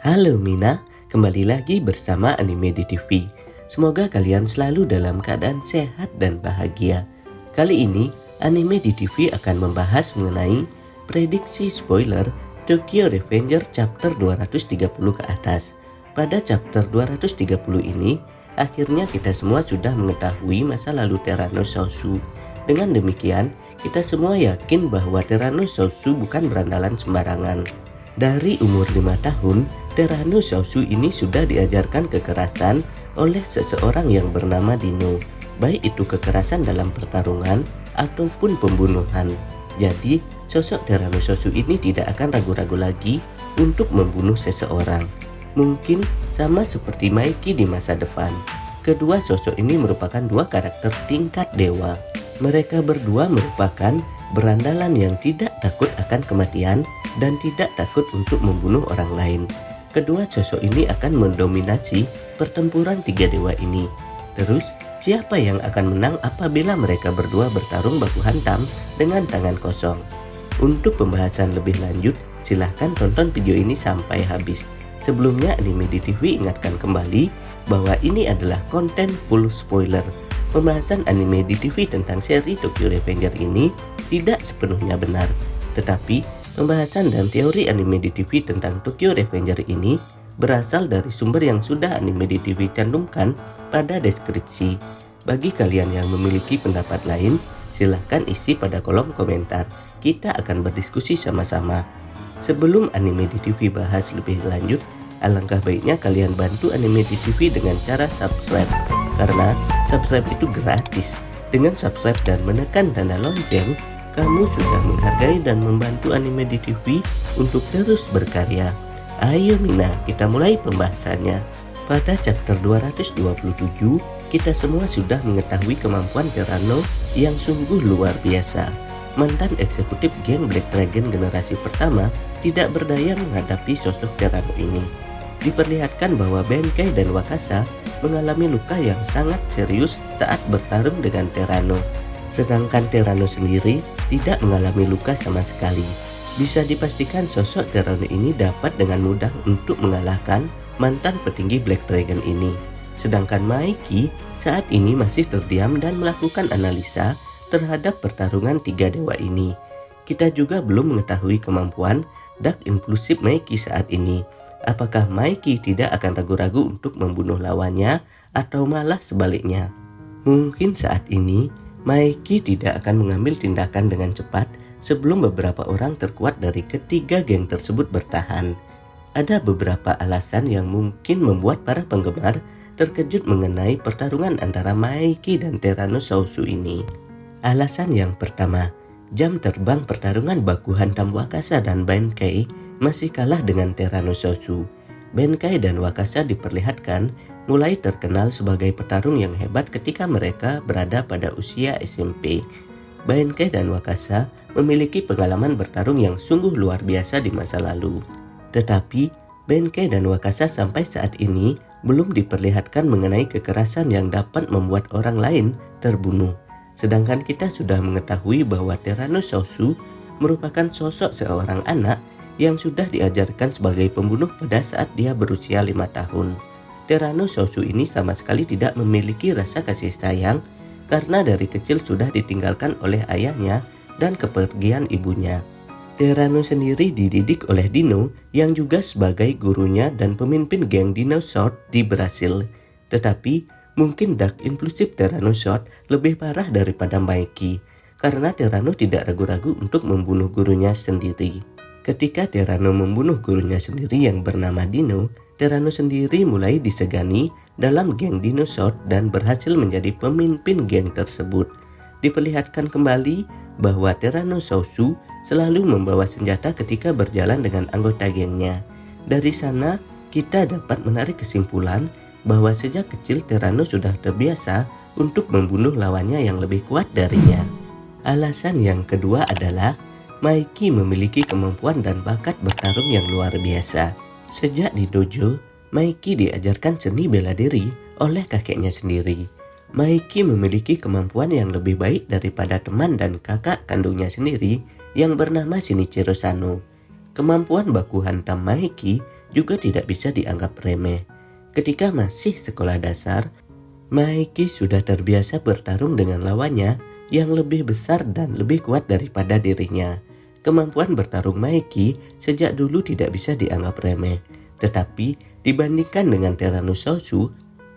Halo Mina, kembali lagi bersama Anime di TV. Semoga kalian selalu dalam keadaan sehat dan bahagia. Kali ini, Anime di TV akan membahas mengenai prediksi spoiler Tokyo Revenger chapter 230 ke atas. Pada chapter 230 ini, akhirnya kita semua sudah mengetahui masa lalu Tyrannosaurus. Dengan demikian, kita semua yakin bahwa Tyrannosaurus bukan berandalan sembarangan. Dari umur 5 tahun, Tyrannosaurus ini sudah diajarkan kekerasan oleh seseorang yang bernama Dino, baik itu kekerasan dalam pertarungan ataupun pembunuhan. Jadi, sosok Tyrannosaurus ini tidak akan ragu-ragu lagi untuk membunuh seseorang. Mungkin sama seperti Mikey di masa depan. Kedua sosok ini merupakan dua karakter tingkat dewa. Mereka berdua merupakan berandalan yang tidak takut akan kematian dan tidak takut untuk membunuh orang lain. Kedua sosok ini akan mendominasi pertempuran tiga dewa ini. Terus, siapa yang akan menang apabila mereka berdua bertarung baku hantam dengan tangan kosong? Untuk pembahasan lebih lanjut, silahkan tonton video ini sampai habis. Sebelumnya, Anime di TV ingatkan kembali bahwa ini adalah konten full spoiler. Pembahasan Anime di TV tentang seri Tokyo Revenger ini tidak sepenuhnya benar, tetapi pembahasan dan teori Anime di TV tentang Tokyo Revenger ini berasal dari sumber yang sudah Anime di TV cantumkan pada deskripsi. Bagi kalian yang memiliki pendapat lain, silahkan isi pada kolom komentar. Kita akan berdiskusi sama-sama. Sebelum Anime di TV bahas lebih lanjut, alangkah baiknya kalian bantu Anime di TV dengan cara subscribe, karena subscribe itu gratis. Dengan subscribe dan menekan tanda lonceng, kamu sudah menghargai dan membantu Anime di TV untuk terus berkarya. Ayo Mina, kita mulai pembahasannya. Pada chapter 227, kita semua sudah mengetahui kemampuan Tyranno yang sungguh luar biasa. Mantan eksekutif geng Black Dragon generasi pertama tidak berdaya menghadapi sosok Tyranno ini. Diperlihatkan bahwa Benkei dan Wakasa mengalami luka yang sangat serius saat bertarung dengan Tyranno. Sedangkan Tyranno sendiri tidak mengalami luka sama sekali. Bisa dipastikan sosok Tyranno ini dapat dengan mudah untuk mengalahkan mantan petinggi Black Dragon ini. Sedangkan Mikey saat ini masih terdiam dan melakukan analisa terhadap pertarungan tiga dewa ini. Kita juga belum mengetahui kemampuan Dark Impulsive Mikey saat ini. Apakah Mikey tidak akan ragu-ragu untuk membunuh lawannya atau malah sebaliknya? Mungkin saat ini Mikey tidak akan mengambil tindakan dengan cepat sebelum beberapa orang terkuat dari ketiga geng tersebut bertahan. Ada beberapa alasan yang mungkin membuat para penggemar terkejut mengenai pertarungan antara Mikey dan Tyrannosaurus ini. Alasan yang pertama, jam terbang pertarungan baku hantam Wakasa dan Benkei masih kalah dengan Tyrannosaurus. Benkei dan Wakasa diperlihatkan mulai terkenal sebagai petarung yang hebat ketika mereka berada pada usia SMP. Benkei dan Wakasa memiliki pengalaman bertarung yang sungguh luar biasa di masa lalu. Tetapi, Benkei dan Wakasa sampai saat ini belum diperlihatkan mengenai kekerasan yang dapat membuat orang lain terbunuh. Sedangkan kita sudah mengetahui bahwa Tyrannosaurus merupakan sosok seorang anak yang sudah diajarkan sebagai pembunuh pada saat dia berusia 5 tahun. Tyrannosaurus ini sama sekali tidak memiliki rasa kasih sayang karena dari kecil sudah ditinggalkan oleh ayahnya dan kepergian ibunya. Tyranno sendiri dididik oleh Dino yang juga sebagai gurunya dan pemimpin geng dinosaur di Brasil. Tetapi mungkin Dark Impulsive Tyrannosaurus lebih parah daripada Mikey karena Tyranno tidak ragu-ragu untuk membunuh gurunya sendiri. Ketika Tyranno membunuh gurunya sendiri yang bernama Dino, Tyranno sendiri mulai disegani dalam geng dinosaur dan berhasil menjadi pemimpin geng tersebut. Diperlihatkan kembali bahwa Tyrannosaurus selalu membawa senjata ketika berjalan dengan anggota gengnya. Dari sana, kita dapat menarik kesimpulan bahwa sejak kecil Tyranno sudah terbiasa untuk membunuh lawannya yang lebih kuat darinya. Alasan yang kedua adalah Mikey memiliki kemampuan dan bakat bertarung yang luar biasa. Sejak di dojo, Mikey diajarkan seni bela diri oleh kakeknya sendiri. Mikey memiliki kemampuan yang lebih baik daripada teman dan kakak kandungnya sendiri yang bernama Shinichiro Sano. Kemampuan baku hantam Mikey juga tidak bisa dianggap remeh. Ketika masih sekolah dasar, Maeki sudah terbiasa bertarung dengan lawannya yang lebih besar dan lebih kuat daripada dirinya. Kemampuan bertarung Maeki sejak dulu tidak bisa dianggap remeh. Tetapi dibandingkan dengan Tyrannosaurus,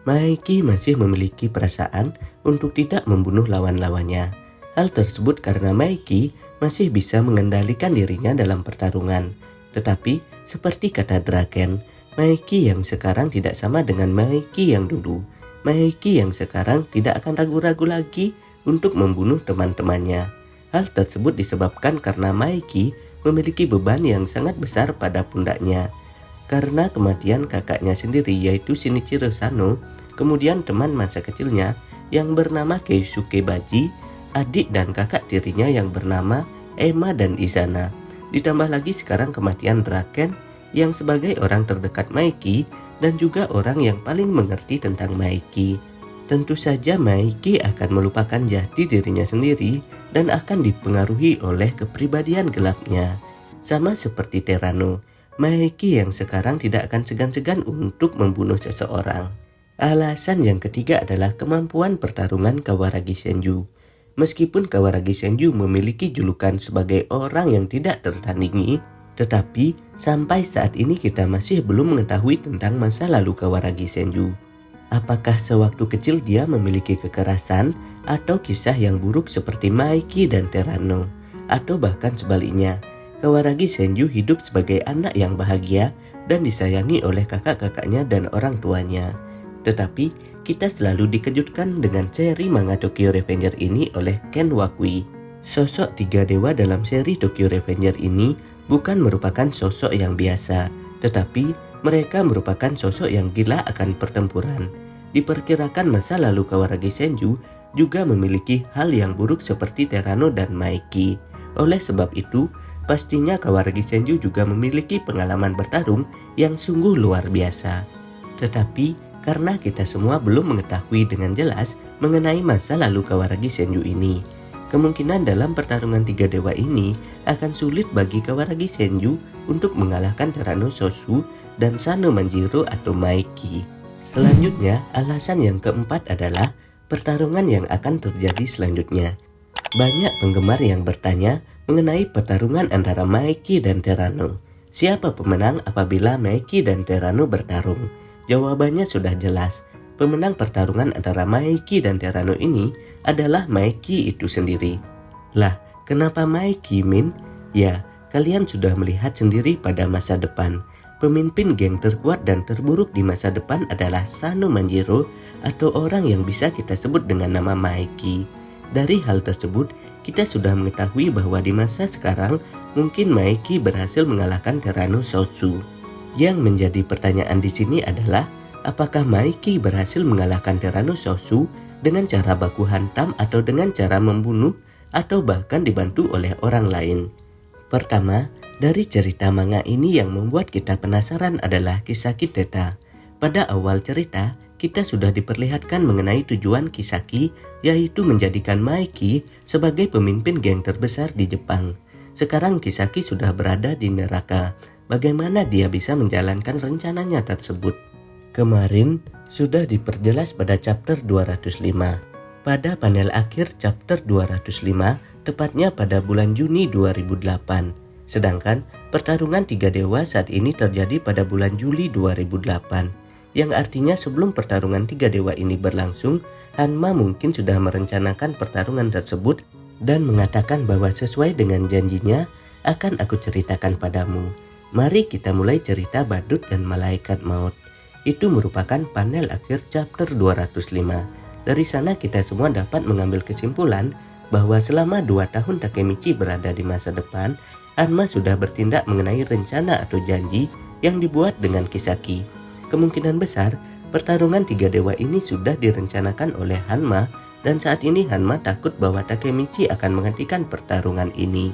Maeki masih memiliki perasaan untuk tidak membunuh lawan-lawannya. Hal tersebut karena Maeki masih bisa mengendalikan dirinya dalam pertarungan. Tetapi seperti kata Draken, Maeki yang sekarang tidak sama dengan Maeki yang dulu. Maeki yang sekarang tidak akan ragu-ragu lagi untuk membunuh teman-temannya. Hal tersebut disebabkan karena Maeki memiliki beban yang sangat besar pada pundaknya. Karena kematian kakaknya sendiri yaitu Shinichiro Sano, kemudian teman masa kecilnya yang bernama Keisuke Baji, adik dan kakak tirinya yang bernama Emma dan Izana. Ditambah lagi sekarang kematian Draken yang sebagai orang terdekat Maeki dan juga orang yang paling mengerti tentang Maeki. Tentu saja Maeki akan melupakan jati dirinya sendiri dan akan dipengaruhi oleh kepribadian gelapnya. Sama seperti Tyranno, Maeki yang sekarang tidak akan segan-segan untuk membunuh seseorang. Alasan yang ketiga adalah kemampuan pertarungan Kawaragi Senju. Meskipun Kawaragi Senju memiliki julukan sebagai orang yang tidak tertandingi, tetapi sampai saat ini kita masih belum mengetahui tentang masa lalu Kawaragi Senju. Apakah sewaktu kecil dia memiliki kekerasan atau kisah yang buruk seperti Maeki dan Tyranno, atau bahkan sebaliknya, Kawaragi Senju hidup sebagai anak yang bahagia dan disayangi oleh kakak-kakaknya dan orang tuanya. Tetapi kita selalu dikejutkan dengan seri manga Tokyo Revenger ini oleh Ken Wakui. Sosok tiga dewa dalam seri Tokyo Revenger ini bukan merupakan sosok yang biasa, tetapi mereka merupakan sosok yang gila akan pertempuran. Diperkirakan masa lalu Kawaragi Senju juga memiliki hal yang buruk seperti Tyranno dan Maeki. Oleh sebab itu, pastinya Kawaragi Senju juga memiliki pengalaman bertarung yang sungguh luar biasa. Tetapi karena kita semua belum mengetahui dengan jelas mengenai masa lalu Kawaragi Senju ini, kemungkinan dalam pertarungan tiga dewa ini akan sulit bagi Kawaragi Senju untuk mengalahkan Tyrannosaurus dan Sano Manjiro atau Maeki. Selanjutnya, alasan yang keempat adalah pertarungan yang akan terjadi selanjutnya. Banyak penggemar yang bertanya mengenai pertarungan antara Maeki dan Tyranno. Siapa pemenang apabila Maeki dan Tyranno bertarung? Jawabannya sudah jelas. Pemenang pertarungan antara Maeki dan Tyranno ini adalah Maeki itu sendiri. Lah, kenapa Maeki, Min? Ya, kalian sudah melihat sendiri pada masa depan. Pemimpin geng terkuat dan terburuk di masa depan adalah Sano Manjiro atau orang yang bisa kita sebut dengan nama Maeki. Dari hal tersebut, kita sudah mengetahui bahwa di masa sekarang mungkin Maeki berhasil mengalahkan Tyrannosaurus. Yang menjadi pertanyaan di sini adalah apakah Maeki berhasil mengalahkan Tyrannosaurus dengan cara baku hantam atau dengan cara membunuh atau bahkan dibantu oleh orang lain. Pertama, dari cerita manga ini yang membuat kita penasaran adalah Kisaki Teta. Pada awal cerita, kita sudah diperlihatkan mengenai tujuan Kisaki, yaitu menjadikan Maeki sebagai pemimpin geng terbesar di Jepang. Sekarang Kisaki sudah berada di neraka. Bagaimana dia bisa menjalankan rencananya tersebut? Kemarin sudah diperjelas pada chapter 205. Pada panel akhir chapter 205, tepatnya pada bulan Juni 2008. Sedangkan pertarungan tiga dewa saat ini terjadi pada bulan Juli 2008. Yang artinya sebelum pertarungan tiga dewa ini berlangsung, Hanma mungkin sudah merencanakan pertarungan tersebut dan mengatakan bahwa sesuai dengan janjinya akan aku ceritakan padamu. Mari kita mulai cerita Badut dan Malaikat Maut. Itu merupakan panel akhir chapter 205. Dari sana kita semua dapat mengambil kesimpulan bahwa selama 2 tahun Takemichi berada di masa depan, Hanma sudah bertindak mengenai rencana atau janji yang dibuat dengan Kisaki. Kemungkinan besar pertarungan tiga dewa ini sudah direncanakan oleh Hanma dan saat ini Hanma takut bahwa Takemichi akan menghentikan pertarungan ini.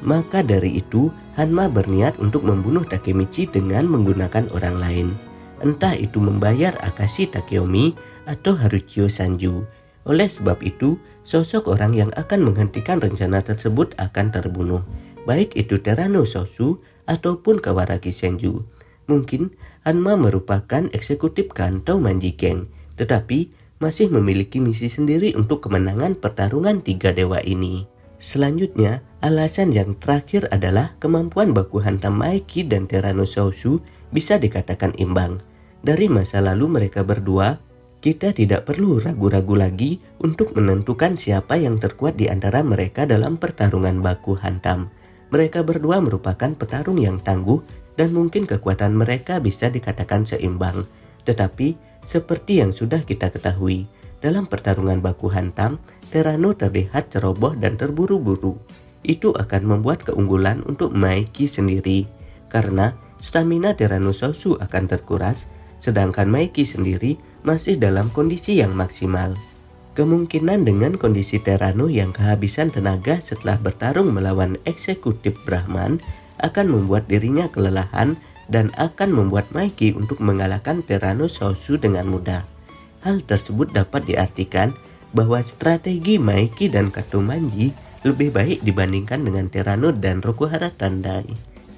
Maka dari itu Hanma berniat untuk membunuh Takemichi dengan menggunakan orang lain. Entah itu membayar Akashi Takeomi atau Haruchio Sanju. Oleh sebab itu, sosok orang yang akan menghentikan rencana tersebut akan terbunuh, baik itu Tyrannosaurus ataupun Kawaragi Senju. Mungkin Hanma merupakan eksekutif kantong Manji Geng, tetapi masih memiliki misi sendiri untuk kemenangan pertarungan tiga dewa ini. Selanjutnya, alasan yang terakhir adalah kemampuan baku hantam Maeki dan Tyrannosaurus bisa dikatakan imbang. Dari masa lalu mereka berdua, kita tidak perlu ragu-ragu lagi untuk menentukan siapa yang terkuat di antara mereka dalam pertarungan baku hantam. Mereka berdua merupakan petarung yang tangguh dan mungkin kekuatan mereka bisa dikatakan seimbang. Tetapi, seperti yang sudah kita ketahui, dalam pertarungan baku hantam, Tyranno terlihat ceroboh dan terburu-buru. Itu akan membuat keunggulan untuk Maeki sendiri, karena stamina Tyrannosaurus akan terkuras, sedangkan Maeki sendiri masih dalam kondisi yang maksimal. Kemungkinan dengan kondisi Tyranno yang kehabisan tenaga setelah bertarung melawan eksekutif Brahman akan membuat dirinya kelelahan dan akan membuat Maeki untuk mengalahkan Tyrannosaurus dengan mudah. Hal tersebut dapat diartikan bahwa strategi Maeki dan Katomanji lebih baik dibandingkan dengan Tyranno dan Rokuhara Tandai.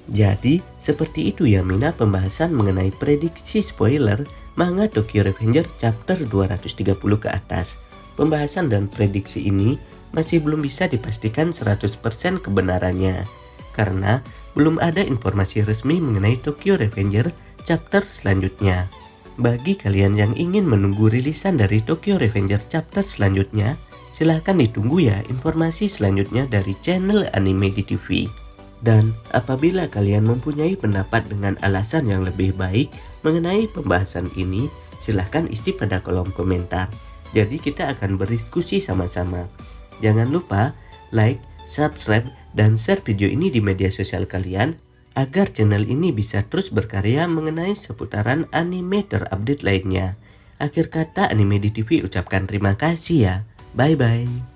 Jadi, seperti itu ya Mina pembahasan mengenai prediksi spoiler manga Tokyo Revenger chapter 230 ke atas. Pembahasan dan prediksi ini masih belum bisa dipastikan 100% kebenarannya, karena belum ada informasi resmi mengenai Tokyo Revenger chapter selanjutnya. Bagi kalian yang ingin menunggu rilisan dari Tokyo Revenger chapter selanjutnya, silahkan ditunggu ya informasi selanjutnya dari channel Anime di TV. Dan apabila kalian mempunyai pendapat dengan alasan yang lebih baik mengenai pembahasan ini, silahkan isi pada kolom komentar. Jadi kita akan berdiskusi sama-sama. Jangan lupa like, subscribe, dan share video ini di media sosial kalian agar channel ini bisa terus berkarya mengenai seputaran anime terupdate lainnya. Akhir kata Anime di TV ucapkan terima kasih ya. Bye-bye.